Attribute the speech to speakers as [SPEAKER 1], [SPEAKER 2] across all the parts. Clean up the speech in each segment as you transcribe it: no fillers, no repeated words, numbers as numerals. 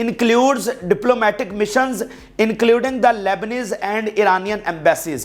[SPEAKER 1] includes diplomatic missions including the Lebanese and Iranian embassies।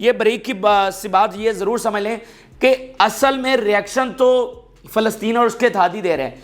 [SPEAKER 1] یہ break کی سی بات یہ ضرور سمجھ لیں کہ اصل میں ریاکشن تو فلسطین اور اس کے اتحادی دے رہے ہیں.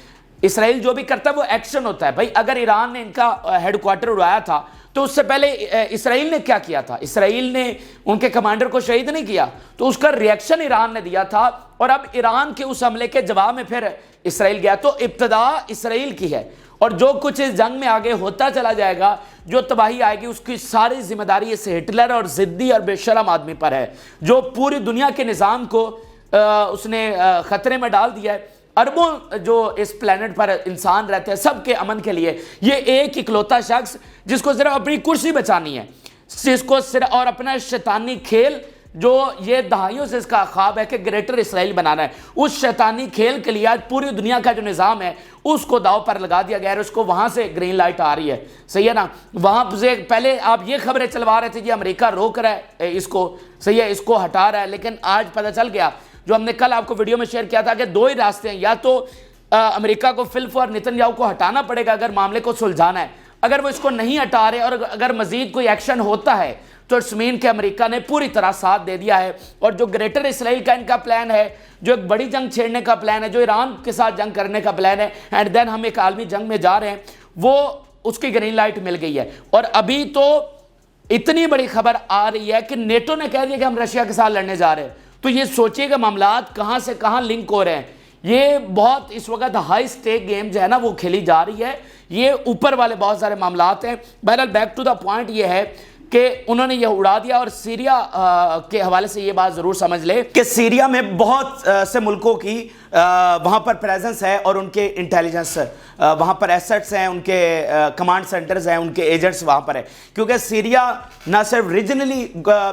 [SPEAKER 1] اسرائیل جو بھی کرتا ہے وہ ایکشن ہوتا ہے. بھائی اگر ایران نے ان کا ہیڈ کوارٹر اڑایا تھا تو اس سے پہلے اسرائیل نے کیا کیا تھا؟ اسرائیل نے ان کے کمانڈر کو شہید نہیں کیا, تو اس کا ریاکشن ایران نے دیا تھا, اور اب ایران کے اس حملے کے جواب میں پھر اسرائیل گیا. تو ابتدا اسرائیل کی ہے, اور جو کچھ اس جنگ میں آگے ہوتا چلا جائے گا, جو تباہی آئے گی, اس کی ساری ذمہ داری اس ہٹلر اور ضدی اور بے شرم آدمی پر ہے جو پوری دنیا کے نظام کو اس نے خطرے میں ڈال دیا ہے. اربوں جو اس پلینٹ پر انسان رہتے ہیں, سب کے امن کے لیے یہ ایک اکلوتا شخص جس کو صرف اپنی کرسی بچانی ہے, جس کو صرف اور اپنا شیطانی کھیل جو یہ دہائیوں سے اس کا خواب ہے کہ گریٹر اسرائیل بنانا ہے, اس شیطانی کھیل کے لیے آج پوری دنیا کا جو نظام ہے اس کو داؤ پر لگا دیا گیا ہے. اس کو وہاں سے گرین لائٹ آ رہی ہے, صحیح ہے نا. وہاں سے پہلے آپ یہ خبریں چلوا رہے تھے کہ امریکہ روک رہا ہے اس کو, صحیح ہے, اس کو ہٹا رہا ہے, لیکن آج پتہ چل گیا جو ہم نے کل آپ کو ویڈیو میں شیئر کیا تھا کہ دو ہی راستے ہیں. یا تو امریکہ کو فلف اور نتن یاہو کو ہٹانا پڑے گا اگر معاملے کو سلجھانا ہے. اگر وہ اس کو نہیں ہٹا رہے اور اگر مزید کوئی ایکشن ہوتا ہے تو اٹس مین کہ امریکہ نے پوری طرح ساتھ دے دیا ہے. اور جو گریٹر اسرائیل کا ان کا پلان ہے, جو ایک بڑی جنگ چھیڑنے کا پلان ہے, جو ایران کے ساتھ جنگ کرنے کا پلان ہے, اینڈ دین ہم ایک عالمی جنگ میں جا رہے ہیں, وہ اس کی گرین لائٹ مل گئی ہے. اور ابھی تو اتنی بڑی خبر آ رہی ہے کہ نیٹو نے کہہ دیا کہ ہم رشیا کے ساتھ لڑنے جا رہے ہیں. تو یہ سوچئے کہ معاملات کہاں سے کہاں لنک ہو رہے ہیں. یہ بہت اس وقت ہائی سٹیک گیم جو ہے نا وہ کھیلی جا رہی ہے. یہ اوپر والے بہت سارے معاملات ہیں. بہرحال بیک ٹو دا پوائنٹ یہ ہے کہ انہوں نے یہ اڑا دیا. اور سیریا کے حوالے سے یہ بات ضرور سمجھ لے کہ سیریا میں بہت سے ملکوں کی وہاں پر پریزنس ہے, اور ان کے انٹیلیجنس وہاں پر ایسٹس ہیں, ان کے کمانڈ سینٹرز ہیں, ان کے ایجنٹس وہاں پر ہیں. کیونکہ سیریا نہ صرف ریجنلی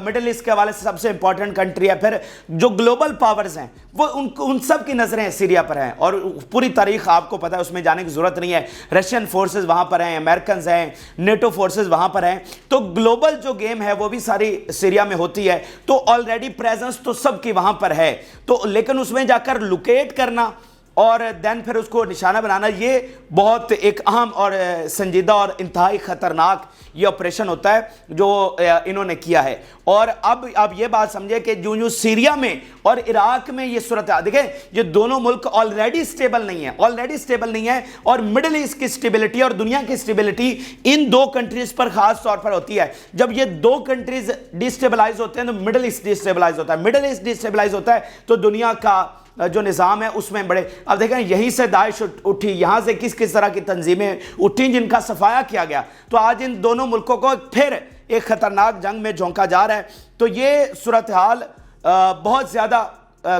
[SPEAKER 1] مڈل ایسٹ کے حوالے سے سب سے امپورٹنٹ کنٹری ہے, پھر جو گلوبل پاورز ہیں وہ ان سب کی نظریں سیریا پر ہیں. اور پوری تاریخ آپ کو پتہ ہے, اس میں جانے کی ضرورت نہیں ہے. رشین فورسز وہاں پر ہیں, امریکنز ہیں, نیٹو فورسز وہاں پر ہیں. تو گلوبل جو گیم ہے وہ بھی ساری سیریا میں ہوتی ہے. تو آلریڈی پریزنس تو سب کی وہاں پر ہے. تو لیکن اس میں جا کر لوکیٹ کرنا اور دین پھر اس کو نشانہ بنانا, یہ بہت ایک اہم اور سنجیدہ اور انتہائی خطرناک یہ آپریشن ہوتا ہے جو انہوں نے کیا ہے. اور اب آپ یہ بات سمجھے کہ جو سیریا میں اور عراق میں یہ صورتحال دیکھیں, یہ دونوں ملک آلریڈی سٹیبل نہیں ہیں, اور مڈل ایسٹ کی سٹیبلٹی اور دنیا کی سٹیبلٹی ان دو کنٹریز پر خاص طور پر ہوتی ہے. جب یہ دو کنٹریز ڈیسٹیبلائز ہوتے ہیں تو مڈل ایسٹ ڈیسٹیبلائز ہوتا ہے, مڈل ایسٹ ڈیسٹیبلائز ہوتا ہے تو دنیا کا جو نظام ہے اس میں بڑے. اب دیکھیں یہیں سے داعش اٹھی, یہاں سے کس کس طرح کی تنظیمیں اٹھیں جن کا صفایا کیا گیا. تو آج ان دونوں ملکوں کو پھر ایک خطرناک جنگ میں جھونکا جا رہا ہے. تو یہ صورتحال بہت زیادہ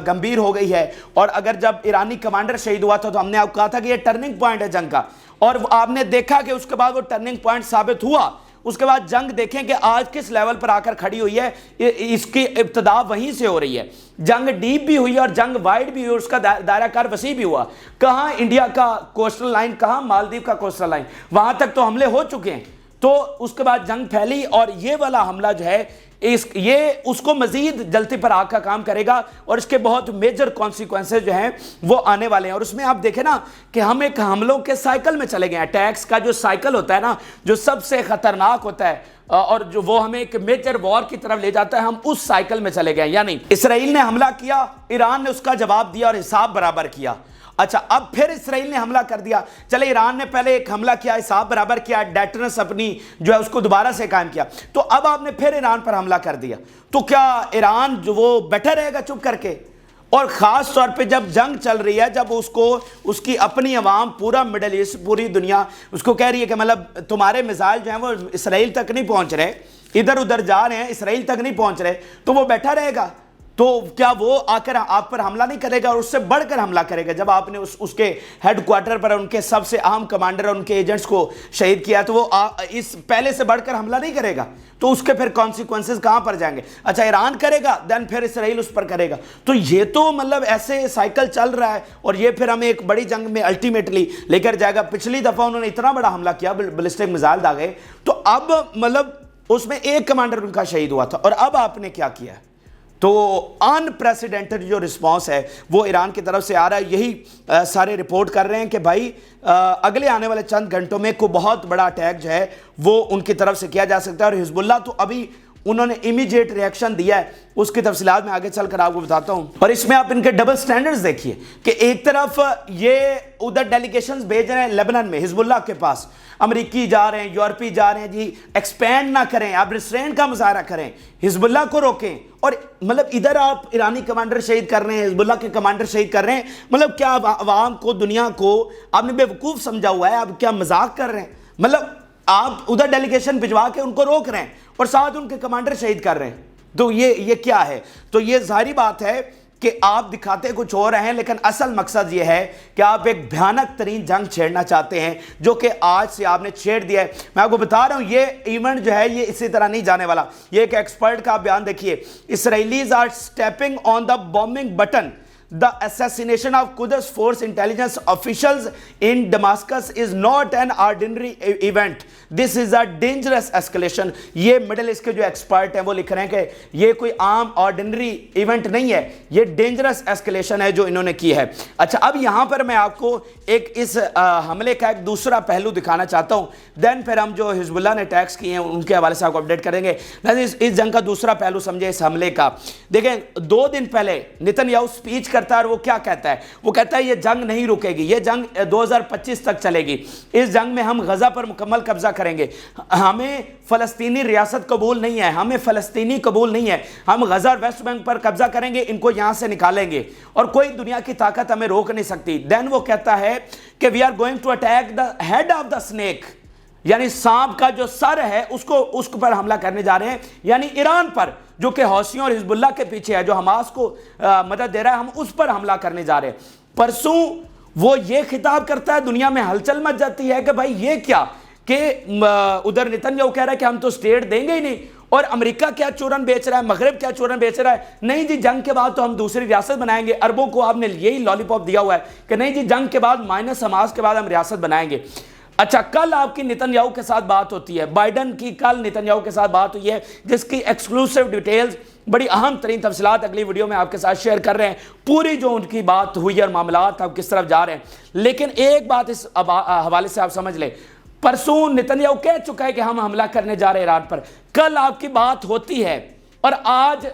[SPEAKER 1] گمبھیر ہو گئی ہے. اور اگر جب ایرانی کمانڈر شہید ہوا تھا تو ہم نے آپ کو کہا تھا کہ یہ ٹرننگ پوائنٹ ہے جنگ کا, اور آپ نے دیکھا کہ اس کے بعد وہ ٹرننگ پوائنٹ ثابت ہوا. اس کے بعد جنگ دیکھیں کہ آج کس لیول پر آ کر کھڑی ہوئی ہے, اس کی ابتدا وہیں سے ہو رہی ہے. جنگ ڈیپ بھی ہوئی اور جنگ وائڈ بھی ہوئی, اس کا دائرہ کار وسیع بھی ہوا. کہاں انڈیا کا کوسٹل لائن, کہاں مالدیو کا کوسٹل لائن, وہاں تک تو حملے ہو چکے ہیں. تو اس کے بعد جنگ پھیلی, اور یہ والا حملہ جو ہے یہ اس کو مزید جلتی پر آگ کا کام کرے گا, اور اس کے بہت میجر کانسیکوینسز جو ہیں وہ آنے والے ہیں. اور اس میں آپ دیکھیں نا کہ ہم ایک حملوں کے سائیکل میں چلے گئے ہیں. اٹیکس کا جو سائیکل ہوتا ہے نا, جو سب سے خطرناک ہوتا ہے اور جو وہ ہمیں ایک میجر وار کی طرف لے جاتا ہے, ہم اس سائیکل میں چلے گئے. یعنی اسرائیل نے حملہ کیا, ایران نے اس کا جواب دیا اور حساب برابر کیا. اچھا, اب پھر اسرائیل نے حملہ کر دیا. چلے ایران نے پہلے ایک حملہ کیا, حساب برابر کیا, ڈیٹرنس اپنی جو ہے اس کو دوبارہ سے قائم کیا. تو اب آپ نے پھر ایران پر حملہ کر دیا. تو کیا ایران جو وہ بیٹھا رہے گا چپ کر کے؟ اور خاص طور پہ جب جنگ چل رہی ہے, جب اس کی اپنی عوام, پورا مڈل ایسٹ, پوری دنیا اس کو کہہ رہی ہے کہ مطلب تمہارے میزائل جو ہیں وہ اسرائیل تک نہیں پہنچ رہے, ادھر ادھر جا رہے ہیں, اسرائیل تک نہیں پہنچ رہے, تو وہ بیٹھا رہے گا؟ تو کیا وہ آ کر آپ پر حملہ نہیں کرے گا, اور اس سے بڑھ کر حملہ کرے گا؟ جب آپ نے اس کے ہیڈ کوارٹر پر ان کے سب سے اہم کمانڈر اور ان کے ایجنٹس کو شہید کیا, تو وہ اس پہلے سے بڑھ کر حملہ نہیں کرے گا. تو اس کے پھر کانسیکوینسز کہاں پر جائیں گے؟ اچھا, ایران کرے گا, دین پھر اسرائیل اس پر کرے گا. تو یہ تو مطلب ایسے سائیکل چل رہا ہے, اور یہ پھر ہمیں ایک بڑی جنگ میں الٹیمیٹلی لے کر جائے گا. پچھلی دفعہ انہوں نے اتنا بڑا حملہ کیا, بلسٹک میزائل داغے, تو اب مطلب اس میں ایک کمانڈر ان کا شہید ہوا تھا, اور اب آپ نے کیا کیا ہے؟ تو ان پریسیڈنٹڈ جو رسپانس ہے وہ ایران کی طرف سے آ رہا ہے. یہی سارے رپورٹ کر رہے ہیں کہ بھائی اگلے آنے والے چند گھنٹوں میں کوئی بہت بڑا اٹیک جو ہے وہ ان کی طرف سے کیا جا سکتا ہے. اور حزب اللہ تو ابھی انہوں نے امیجیٹ ریاکشن دیا ہے، اس کی تفصیلات میں آگے چل کر آپ کو بتاتا ہوں۔ اور اس میں آپ ان کے ڈبل سٹینڈرز دیکھیے کہ ایک طرف یہ ادھر ڈیلیگیشنز بھیج رہے ہیں لیبنان میں حزب اللہ کے پاس، امریکی جا رہے ہیں، یورپی جا رہے ہیں، جی ایکسپینڈ نہ کریں، آپ ریسٹرینٹ کا مظاہرہ کریں، حزب اللہ کو روکیں، اور مطلب ادھر آپ ایرانی کمانڈر شہید کر رہے ہیں، حزب اللہ کے کمانڈر شہید کر رہے ہیں۔ مطلب کیا عوام کو، دنیا کو آپ نے بے وقوف سمجھا ہوا ہے؟ آپ کیا مذاق کر رہے ہیں؟ مطلب آپ ادھر ڈیلیگیشن بھجوا کے ان کو روک رہے ہیں اور ساتھ ان کے کمانڈر شہید کر رہے ہیں، تو یہ کیا ہے؟ تو یہ ظاہری بات ہے کہ آپ دکھاتے کچھ اور ہیں، لیکن اصل مقصد یہ ہے کہ آپ ایک بھیانک ترین جنگ چھیڑنا چاہتے ہیں، جو کہ آج سے آپ نے چھیڑ دیا ہے۔ میں آپ کو بتا رہا ہوں یہ ایونٹ جو ہے یہ اسی طرح نہیں جانے والا۔ یہ ایک ایکسپرٹ کا بیان دیکھیے، Israelis are stepping on the bombing button. The assassination of Quds force intelligence officials in Damascus is not an ordinary event. This is a dangerous escalation. یہ مڈل ایسٹ کے جو ایکسپرٹ ہیں وہ لکھ رہے ہیں کہ یہ کوئی عام آرڈنری ایونٹ نہیں ہے، یہ ڈینجرس ایسکلیشن ہے جو انہوں نے کی ہے۔ اچھا، اب یہاں پر میں آپ کو ایک اس حملے کا ایک دوسرا پہلو دکھانا چاہتا ہوں، دین پھر ہم جو حزب اللہ نے اٹیکس کیے ہیں ان کے حوالے سے آپ کو اپڈیٹ کریں گے۔ اس جنگ کا دوسرا پہلو سمجھے اس حملے کا۔ دیکھیں 2 دن پہلے نتن یاہو سپیچ کرتا ہے اور وہ کیا کہتا ہے؟ وہ کہتا ہے یہ جنگ نہیں رکے گی، یہ جنگ 2025 تک چلے گی، اس جنگ میں ہم غزہ پر مکمل قبضہ کریں گے، ہمیں فلسطینی ریاست قبول نہیں ہے، ہمیں فلسطینی قبول نہیں ہے، ہم غزہ اور ویسٹ بینک پر قبضہ کریں گے، ان کو یہاں سے نکالیں گے اور کوئی دنیا کی طاقت ہمیں روک نہیں سکتی۔ دین وہ کہتا ہے کہ we are going to attack the head of the snake, یعنی سانپ کا جو سر ہے اس کو پر حملہ کرنے جا رہے ہیں، یعنی ایران پر جو کہ حوثیوں اور حزب اللہ کے پیچھے ہے، جو حماس کو مدد دے رہا ہے، ہم اس پر حملہ کرنے جا رہے ہیں۔ پرسوں وہ یہ خطاب کرتا ہے، دنیا میں ہلچل مچ جاتی ہے کہ بھائی یہ کیا، کہ ادھر نتن یاہو کہہ رہا ہے کہ ہم تو سٹیٹ دیں گے ہی نہیں، اور امریکہ کیا چورن بیچ رہا ہے، مغرب کیا چورن بیچ رہا ہے، نہیں جی جنگ کے بعد تو ہم دوسری ریاست بنائیں گے، عربوں کو آپ نے یہی لالی پاپ دیا ہوا ہے کہ نہیں جی جنگ کے بعد مائنس حماس کے بعد ہم ریاست بنائیں گے۔ اچھا، کل آپ کی نتن یاہو کے ساتھ بات ہوتی ہے، بائیڈن کی کل نتن یاہو کے ساتھ بات ہوئی ہے، جس کی ایکسکلوسیو ڈیٹیلز، بڑی اہم ترین تفصیلات اگلی ویڈیو میں آپ کے ساتھ شیئر کر رہے ہیں، پوری جو ان کی بات ہوئی اور معاملات اب کس طرف جا رہے ہیں۔ لیکن ایک بات اس حوالے سے آپ سمجھ لیں، پرسوں نتن یاہو کہہ چکا ہے کہ ہم حملہ کرنے جا رہے ہیں ایران پر، کل آپ کی بات ہوتی ہے اور آج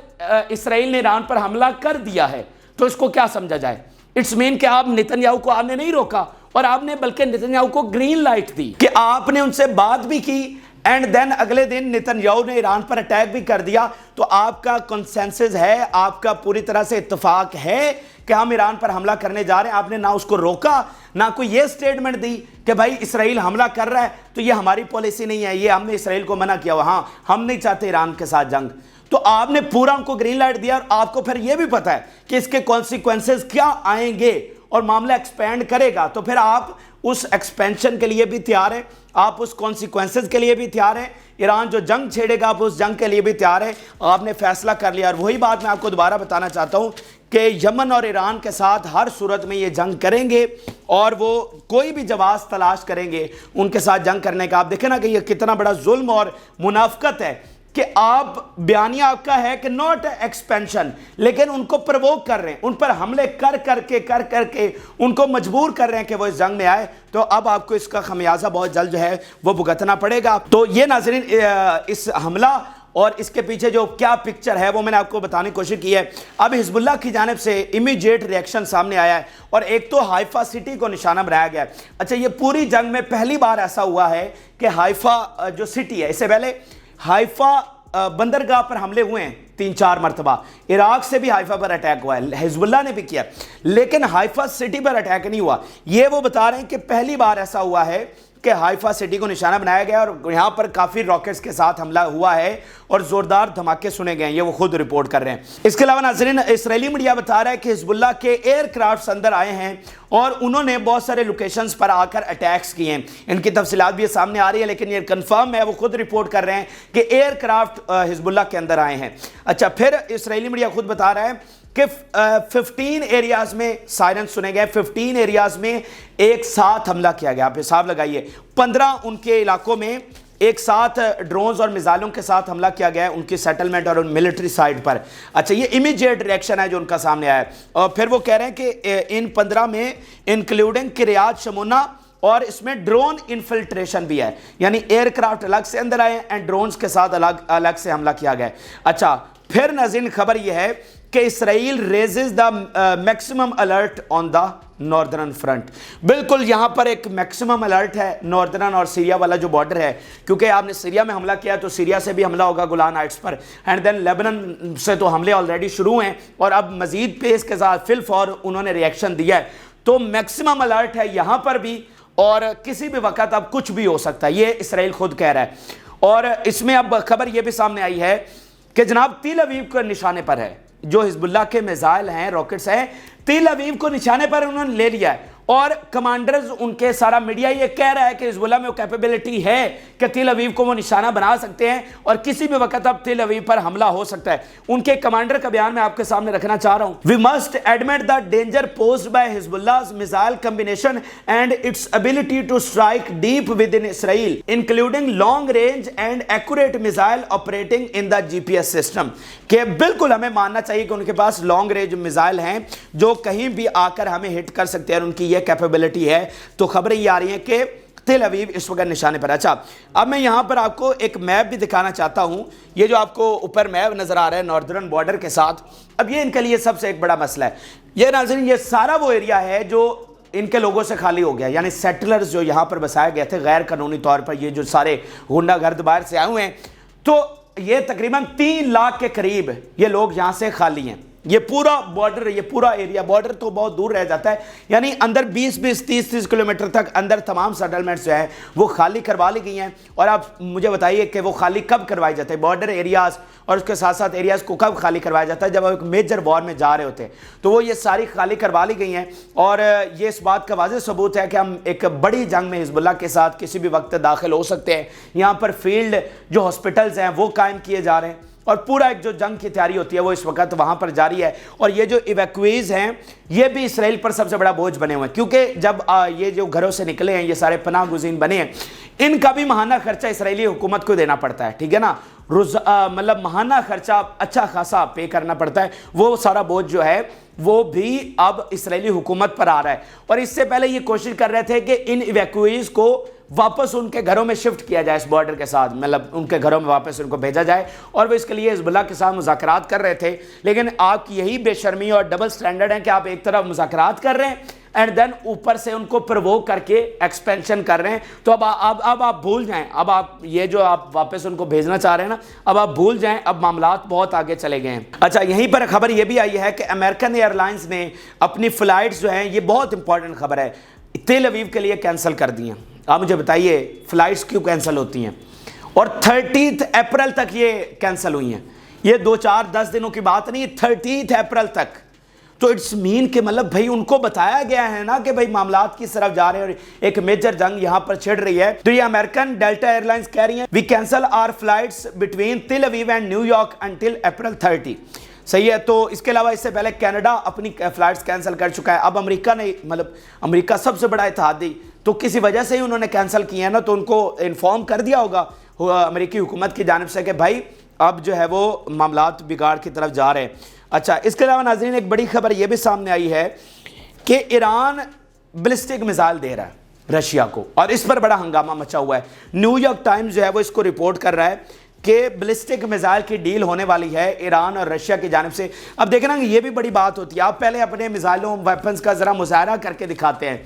[SPEAKER 1] اسرائیل نے ایران پر حملہ کر دیا ہے، تو اس کو کیا سمجھا جائے؟ اٹس مین کہ آپ نتن یاہو کو آپ نے نہیں روکا، اور آپ نے بلکہ نتن یاہو کو گرین لائٹ دی کہ آپ نے ان سے بات بھی کی، اینڈ دین اگلے دن نتن یاہو نے ایران پر اٹیک بھی کر دیا۔ تو آپ کا کنسنسس ہے، آپ کا پوری طرح سے اتفاق ہے کہ ہم ایران پر حملہ کرنے جا رہے ہیں، آپ نے نہ اس کو روکا، نہ کوئی یہ سٹیٹمنٹ دی کہ بھائی اسرائیل حملہ کر رہا ہے تو یہ ہماری پالیسی نہیں ہے، یہ ہم نے اسرائیل کو منع کیا ہوا، ہاں ہم نہیں چاہتے ایران کے ساتھ جنگ۔ تو آپ نے پورا ان کو گرین لائٹ دیا، اور آپ کو پھر یہ بھی پتا ہے کہ اس کے کانسیکوینسز کیا آئیں گے اور معاملہ ایکسپینڈ کرے گا، تو پھر آپ اس ایکسپینشن کے لیے بھی تیار ہیں، آپ اس کانسیکوینسز کے لیے بھی تیار ہیں، ایران جو جنگ چھیڑے گا آپ اس جنگ کے لیے بھی تیار ہیں، آپ نے فیصلہ کر لیا۔ اور وہی بات میں آپ کو دوبارہ بتانا چاہتا ہوں کہ یمن اور ایران کے ساتھ ہر صورت میں یہ جنگ کریں گے، اور وہ کوئی بھی جواز تلاش کریں گے ان کے ساتھ جنگ کرنے کا۔ آپ دیکھیں نا کہ یہ کتنا بڑا ظلم اور منافقت ہے کہ آپ بیانیہ آپ کا ہے کہ نوٹ ایکسپینشن، لیکن ان کو پرووک کر رہے ہیں، ان پر حملے کر کے ان کو مجبور کر رہے ہیں کہ وہ اس جنگ میں آئے، تو اب آپ کو اس کا خمیازہ بہت جلد جو ہے وہ بھگتنا پڑے گا۔ تو یہ ناظرین اس حملہ اور اس کے پیچھے جو کیا پکچر ہے وہ میں نے آپ کو بتانے کی کوشش کی ہے۔ اب حزب اللہ کی جانب سے امیجیٹ ریاکشن سامنے آیا ہے، اور ایک تو حائفہ سٹی کو نشانہ بنایا گیا ہے۔ اچھا، یہ پوری جنگ میں پہلی بار ایسا ہوا ہے کہ حائفہ جو سٹی ہے، اس سے پہلے حائفہ بندرگاہ پر حملے ہوئے ہیں 3-4 مرتبہ، عراق سے بھی حائفہ پر اٹیک ہوا ہے، حزب اللہ نے بھی کیا، لیکن حائفہ سٹی پر اٹیک نہیں ہوا۔ یہ وہ بتا رہے ہیں کہ پہلی بار ایسا ہوا ہے کہ حائفہ سٹی کو نشانہ بنایا گیا، اور یہاں پر کافی راکٹس کے ساتھ حملہ ہوا ہے اور زوردار دھماکے سنے گئے ہیں، یہ وہ خود رپورٹ کر رہے ہیں۔ اس کے علاوہ ناظرین اسرائیلی میڈیا بتا رہا ہے کہ حزب اللہ کے ایئر کرافٹس اندر آئے ہیں اور انہوں نے بہت سارے لوکیشنز پر آ کر اٹیکس کیے ہیں، ان کی تفصیلات بھی سامنے آ رہی ہے، لیکن یہ کنفرم ہے، وہ خود رپورٹ کر رہے ہیں کہ ایئر کرافٹ حزب اللہ کے اندر آئے ہیں۔ اچھا، پھر اسرائیلی میڈیا خود بتا رہا ہے کہ 15 ایریاز میں سائرن سنے گئے، 15 ایریاز میں ایک ساتھ حملہ کیا گیا، آپ حساب لگائیے، 15 ان کے علاقوں میں ایک ساتھ ڈرونز اور میزائلوں کے ساتھ حملہ کیا گیا ہے ان کی سیٹلمنٹ اور ان ملٹری سائٹ پر۔ اچھا، یہ امیجیٹ ریاکشن ہے جو ان کا سامنے آیا ہے، اور پھر وہ کہہ رہے ہیں کہ ان 15 میں انکلوڈنگ کریات شمونہ اور اس میں ڈرون انفلٹریشن بھی ہے، یعنی ایئر کرافٹ الگ سے اندر آئے اینڈ ڈرونز کے ساتھ الگ سے حملہ کیا گیا ہے۔ اچھا پھر ناظرین خبر یہ ہے کہ Israel raises the maximum alert on the northern front. بالکل یہاں پر ایک میکسیمم الرٹ ہے ناردرن اور سیریا والا جو بارڈر ہے، کیونکہ آپ نے سیریا میں حملہ کیا تو سیریا سے بھی حملہ ہوگا گولان ہائٹس پر، اینڈ دین لیبنن سے تو حملے آلریڈی شروع ہیں اور اب مزید پیس کے ساتھ فی الفور انہوں نے ریئیکشن دیا ہے، تو میکسیمم الرٹ ہے یہاں پر بھی اور کسی بھی وقت اب کچھ بھی ہو سکتا ہے، یہ اسرائیل خود کہہ رہا ہے۔ اور اس میں اب خبر یہ بھی سامنے آئی ہے کہ جناب تیل اویو کے نشانے پر ہے، جو حزب اللہ کے میزائل ہیں، راکٹس ہیں، تیل اویو کو نشانے پر انہوں نے لے لیا ہے، اور کمانڈرز ان کے سارا میڈیا یہ کہہ رہا ہے کہ حزب اللہ میں وہ کیپیبلٹی ہے کہ تیل اویو کو وہ نشانہ بنا سکتے ہیں اور کسی بھی وقت اب تیل اویو پر حملہ ہو سکتا ہے۔ ان کے کمانڈر کا بیان میں آپ کے سامنے رکھنا چاہ رہا ہوں۔ We must admit the danger posed by Hezbollah's missile combination and its ability to strike deep within Israel, including long range and accurate missile operating in the GPS system۔ کہ بالکل ہمیں ماننا چاہیے کہ ان کے پاس لانگ رینج میزائل ہیں جو کہیں بھی آ کر ہمیں ہٹ کر سکتے ہیں، اور ان کی یہ کیپیبلٹی ہے۔ تو خبریں یہ آ رہی ہیں کہ تیل اویو اس وقت نشانے پر۔ اچھا اب میں یہاں پر آپ کو ایک میپ بھی دکھانا چاہتا ہوں، یہ جو آپ کو اوپر میپ نظر آ رہا ہے ناردرن بارڈر کے ساتھ، اب یہ ان کے لیے سب سے ایک بڑا مسئلہ ہے۔ یہ ناظرین یہ سارا وہ ایریا ہے جو ان کے لوگوں سے خالی ہو گیا، یعنی سیٹلرز جو یہاں پر بسائے گئے تھے غیر قانونی طور پر، یہ جو سارے غنڈہ گرد باہر سے آئے ہوئے ہیں، تو یہ تقریباً 3 لاکھ کے قریب یہ لوگ یہاں سے خالی ہیں۔ یہ پورا بارڈر، یہ پورا ایریا، بارڈر تو بہت دور رہ جاتا ہے، یعنی اندر 20 30 کلومیٹر تک اندر تمام سیٹلمنٹس جو ہیں وہ خالی کروا لی گئی ہیں۔ اور آپ مجھے بتائیے کہ وہ خالی کب کروائی جاتے ہیں، بارڈر ایریاز اور اس کے ساتھ ساتھ ایریاز کو کب خالی کروایا جاتا ہے؟ جب وہ ایک میجر وار میں جا رہے ہوتے ہیں، تو وہ یہ ساری خالی کروا لی گئی ہیں۔ اور یہ اس بات کا واضح ثبوت ہے کہ ہم ایک بڑی جنگ میں حزب اللہ کے ساتھ کسی بھی وقت داخل ہو سکتے ہیں۔ یہاں پر فیلڈ جو ہاسپٹلز ہیں وہ قائم کیے جا رہے ہیں، اور پورا ایک جو جنگ کی تیاری ہوتی ہے وہ اس وقت وہاں پر جاری ہے۔ اور یہ جو ایویکویز ہیں یہ بھی اسرائیل پر سب سے بڑا بوجھ بنے ہوئے ہیں، کیونکہ جب یہ جو گھروں سے نکلے ہیں، یہ سارے پناہ گزین بنے ہیں، ان کا بھی ماہانہ خرچہ اسرائیلی حکومت کو دینا پڑتا ہے، ٹھیک ہے نا، مطلب ماہانہ خرچہ اچھا خاصا پے کرنا پڑتا ہے، وہ سارا بوجھ جو ہے وہ بھی اب اسرائیلی حکومت پر آ رہا ہے۔ اور اس سے پہلے یہ کوشش کر رہے تھے کہ ان ایویکویز کو واپس ان کے گھروں میں شفٹ کیا جائے، اس بارڈر کے ساتھ، مطلب ان کے گھروں میں واپس ان کو بھیجا جائے، اور وہ اس کے لیے حزب اللہ کے ساتھ مذاکرات کر رہے تھے۔ لیکن آپ کی یہی بے شرمی اور ڈبل سٹینڈرڈ ہے کہ آپ ایک طرف مذاکرات کر رہے ہیں اینڈ دین اوپر سے ان کو پرووک کر کے ایکسپینشن کر رہے ہیں، تو اب آپ بھول جائیں، اب آپ یہ جو آپ واپس ان کو بھیجنا چاہ رہے ہیں نا، اب آپ بھول جائیں، اب معاملات بہت آگے چلے گئے ہیں۔ اچھا یہیں پر خبر یہ بھی آئی ہے کہ امریکن ایئر لائنز نے اپنی فلائٹس جو ہیں، یہ بہت امپورٹنٹ خبر ہے، تیل اویو کے لیے کینسل کر دی ہیں۔ آپ مجھے بتائیے فلائٹس کیوں کینسل ہوتی ہیں؟ اور 30 اپریل تک یہ کینسل ہوئی ہیں، یہ 2-4-10 دنوں کی بات نہیں، 30 اپریل تک۔ تو اٹس مین کہ مطلب بھائی ان کو بتایا گیا ہے نا کہ بھائی معاملات کی طرف جا رہے ہیں اور ایک میجر جنگ یہاں پر چھڑ رہی ہے۔ تو یہ امریکن ڈیلٹا ایئر لائنز کہہ رہی ہیں we cancel our flights between Tel Aviv and New York until April 30۔ صحیح ہے، تو اس کے علاوہ اس سے پہلے کینیڈا اپنی فلائٹس کینسل کر چکا ہے، اب امریکہ نے، مطلب امریکہ سب سے بڑا اتحادی، تو کسی وجہ سے ہی انہوں نے کینسل کیا ہے نا، تو ان کو انفارم کر دیا ہوگا امریکی حکومت کی جانب سے کہ بھائی اب جو ہے وہ معاملات بگاڑ کی طرف جا رہے ہیں۔ اچھا اس کے علاوہ ناظرین ایک بڑی خبر یہ بھی سامنے آئی ہے کہ ایران بلسٹک میزائل دے رہا ہے رشیا کو، اور اس پر بڑا ہنگامہ مچا ہوا ہے۔ نیو یارک ٹائمز جو ہے وہ اس کو رپورٹ کر رہا ہے کہ بلسٹک میزائل کی ڈیل ہونے والی ہے ایران اور رشیا کی جانب سے۔ اب دیکھنا یہ بھی بڑی بات ہوتی ہے، آپ پہلے اپنے میزائلوں ویپنز کا ذرا مظاہرہ کر کے دکھاتے ہیں۔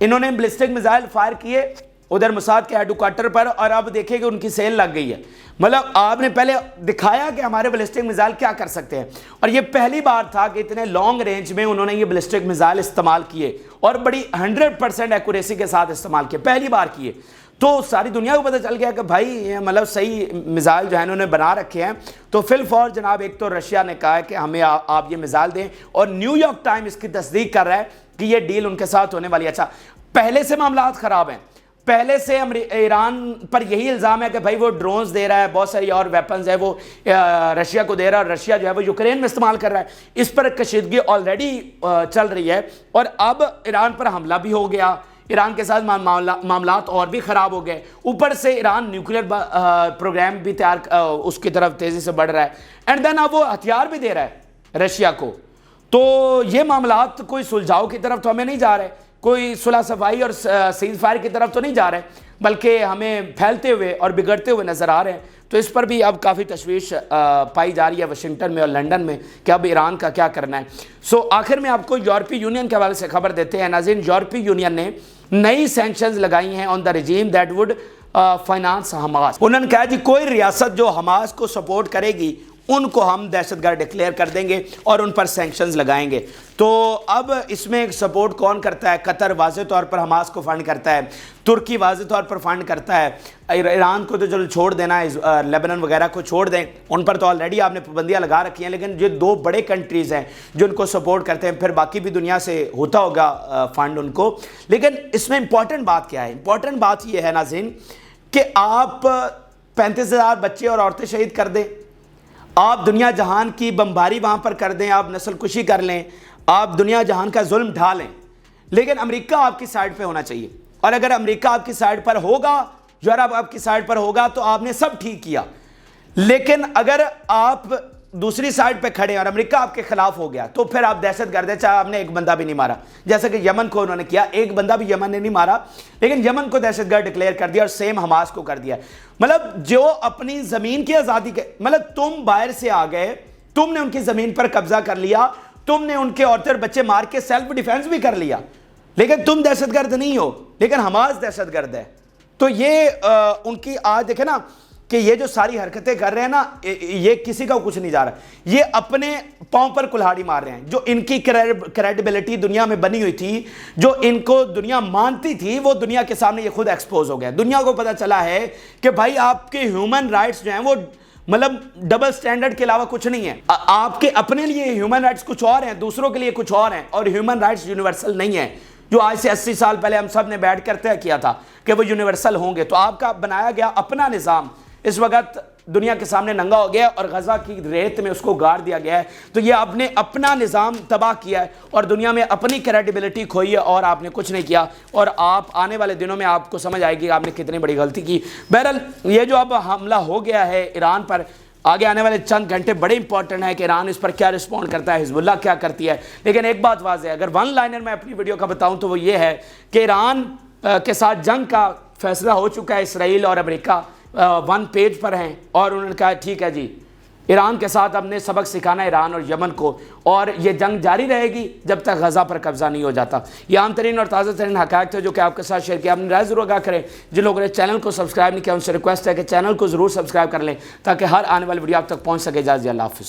[SPEAKER 1] انہوں نے بلسٹک میزائل فائر کیے ادھر موساد کے ہیڈ کوارٹر پر، اور اب دیکھیں کہ ان کی سیل لگ گئی ہے۔ مطلب آپ نے پہلے دکھایا کہ ہمارے بلسٹک میزائل کیا کر سکتے ہیں، اور یہ پہلی بار تھا کہ اتنے لانگ رینج میں انہوں نے یہ بلسٹک میزائل استعمال کیے اور بڑی 100% ایکوریسی کے ساتھ استعمال کیے، پہلی بار کیے۔ تو ساری دنیا کو پتہ چل گیا کہ بھائی مطلب صحیح میزائل جو ہے انہوں نے بنا رکھے ہیں۔ تو فی الفور جناب ایک تو رشیا نے کہا ہے کہ ہمیں آپ یہ میزائل دیں، اور نیو یارک ٹائم اس کی تصدیق کر رہا ہے کہ یہ ڈیل ان کے ساتھ ہونے والی ہے۔ اچھا پہلے سے معاملات خراب ہیں، پہلے سے ایران پر یہی الزام ہے کہ بھائی وہ ڈرونز دے رہا ہے، بہت ساری اور ویپنز ہے وہ رشیا کو دے رہا ہے، اور رشیا جو ہے وہ یوکرین میں استعمال کر رہا ہے۔ اس پر کشیدگی آلریڈی چل رہی ہے، اور اب ایران پر حملہ بھی ہو گیا، ایران کے ساتھ معاملات اور بھی خراب ہو گئے، اوپر سے ایران نیوکلیر پروگرام بھی تیار اس کی طرف تیزی سے بڑھ رہا ہے، اینڈ دین اب وہ ہتھیار بھی دے رہا ہے رشیا کو۔ تو یہ معاملات کوئی سلجھاؤ کی طرف تو ہمیں نہیں جا رہے، کوئی صلح صفائی اور سیز فائر کی طرف تو نہیں جا رہے، بلکہ ہمیں پھیلتے ہوئے اور بگڑتے ہوئے نظر آ رہے ہیں۔ تو اس پر بھی اب کافی تشویش پائی جا رہی ہے واشنگٹن میں اور لندن میں کہ اب ایران کا کیا کرنا ہے۔ آخر میں آپ کو یورپی یونین کے حوالے سے خبر دیتے ہیں ناظرین۔ یورپی یونین نے نئی سینکشنز لگائی ہیں آن دا رجیم دیٹ وڈ فائنانس حماس۔ انہوں نے کہا جی کوئی ریاست جو حماس کو سپورٹ کرے گی ان کو ہم دہشت گرد ڈکلیئر کر دیں گے اور ان پر سینکشنز لگائیں گے۔ تو اب اس میں سپورٹ کون کرتا ہے؟ قطر واضح طور پر حماس کو فنڈ کرتا ہے، ترکی واضح طور پر فنڈ کرتا ہے، ایران کو تو چلو چھوڑ دینا ہے، لیبنان وغیرہ کو چھوڑ دیں، ان پر تو آلریڈی آپ نے پابندیاں لگا رکھی ہیں، لیکن یہ دو بڑے کنٹریز ہیں جو ان کو سپورٹ کرتے ہیں، پھر باقی بھی دنیا سے ہوتا ہوگا فنڈ ان کو۔ لیکن اس میں امپورٹنٹ بات کیا ہے؟ امپورٹنٹ بات یہ ہے ناظرین کہ آپ 35,000 بچے اور عورتیں شہید کر دیں، آپ دنیا جہان کی بمباری وہاں پر کر دیں، آپ نسل کشی کر لیں، آپ دنیا جہان کا ظلم ڈھا لیں، لیکن امریکہ آپ کی سائیڈ پہ ہونا چاہیے۔ اور اگر امریکہ آپ کی سائیڈ پر ہوگا، یورپ آپ کی سائیڈ پر ہوگا، تو آپ نے سب ٹھیک کیا۔ لیکن اگر آپ دوسری سائیڈ پہ کھڑے اور امریکہ آپ کے خلاف ہو گیا تو پھر آپ دہشت گرد ہیں، چاہے آپ نے ایک بندہ بھی نہیں مارا، جیسے کہ یمن کو انہوں نے کیا، ایک بندہ بھی یمن نے نہیں مارا، لیکن یمن کو دہشت گرد ڈکلیئر کر دیا اور سیم حماس کو کر دیا۔ مطلب جو اپنی زمین کی آزادی کے، مطلب تم باہر سے آ گئے، تم نے ان کی زمین پر قبضہ کر لیا، تم نے ان کے عورتیں اور بچے مار کے سیلف ڈیفینس بھی کر لیا، لیکن تم دہشت گرد نہیں ہو، لیکن حماس دہشت گرد ہے۔ تو یہ ان کی آج دیکھیں نا کہ یہ جو ساری حرکتیں کر رہے ہیں نا، یہ کسی کا کچھ نہیں جا رہا، یہ اپنے پاؤں پر کلہاڑی مار رہے ہیں۔ جو ان کی کریڈیبلٹی دنیا میں بنی ہوئی تھی، جو ان کو دنیا مانتی تھی، وہ دنیا کے سامنے یہ خود ایکسپوز ہو گیا۔ دنیا کو پتہ چلا ہے کہ بھائی آپ کے ہیومن رائٹس جو ہیں وہ مطلب ڈبل سٹینڈرڈ کے علاوہ کچھ نہیں ہے۔ آپ کے اپنے لیے ہیومن رائٹس کچھ اور ہیں، دوسروں کے لیے کچھ اور ہیں، اور ہیومن رائٹس یونیورسل نہیں ہیں، جو آج سے 80 سال پہلے ہم سب نے بیٹھ کر طے کیا تھا کہ وہ یونیورسل ہوں گے۔ تو آپ کا بنایا گیا اپنا نظام اس وقت دنیا کے سامنے ننگا ہو گیا اور غزہ کی ریت میں اس کو گاڑ دیا گیا ہے۔ تو یہ آپ نے اپنا نظام تباہ کیا ہے اور دنیا میں اپنی کریڈیبلٹی کھوئی ہے، اور آپ نے کچھ نہیں کیا، اور آپ آنے والے دنوں میں آپ کو سمجھ آئے گی کہ آپ نے کتنی بڑی غلطی کی۔ بہرحال یہ جو اب حملہ ہو گیا ہے ایران پر، آگے آنے والے چند گھنٹے بڑے امپورٹنٹ ہیں کہ ایران اس پر کیا رسپونڈ کرتا ہے، حزب اللہ کیا کرتی ہے۔ لیکن ایک بات واضح ہے، اگر ون لائنر میں اپنی ویڈیو کا بتاؤں تو وہ یہ ہے کہ ایران کے ساتھ جنگ کا فیصلہ ہو چکا ہے، اسرائیل اور امریکہ ون پیج پر ہیں، اور انہوں نے کہا ٹھیک ہے جی ایران کے ساتھ ہم نے سبق سکھانا ہے ایران اور یمن کو، اور یہ جنگ جاری رہے گی جب تک غزہ پر قبضہ نہیں ہو جاتا۔ یہ عام ترین اور تازہ ترین حقائق تھے جو کہ آپ کے ساتھ شیئر کیا۔ آپ نے رائے ضرور آگاہ کریں۔ جن لوگوں نے چینل کو سبسکرائب نہیں کیا ان سے ریکویسٹ ہے کہ چینل کو ضرور سبسکرائب کر لیں تاکہ ہر آنے والی ویڈیو آپ تک پہنچ سکے۔ اجازت اللہ حافظ۔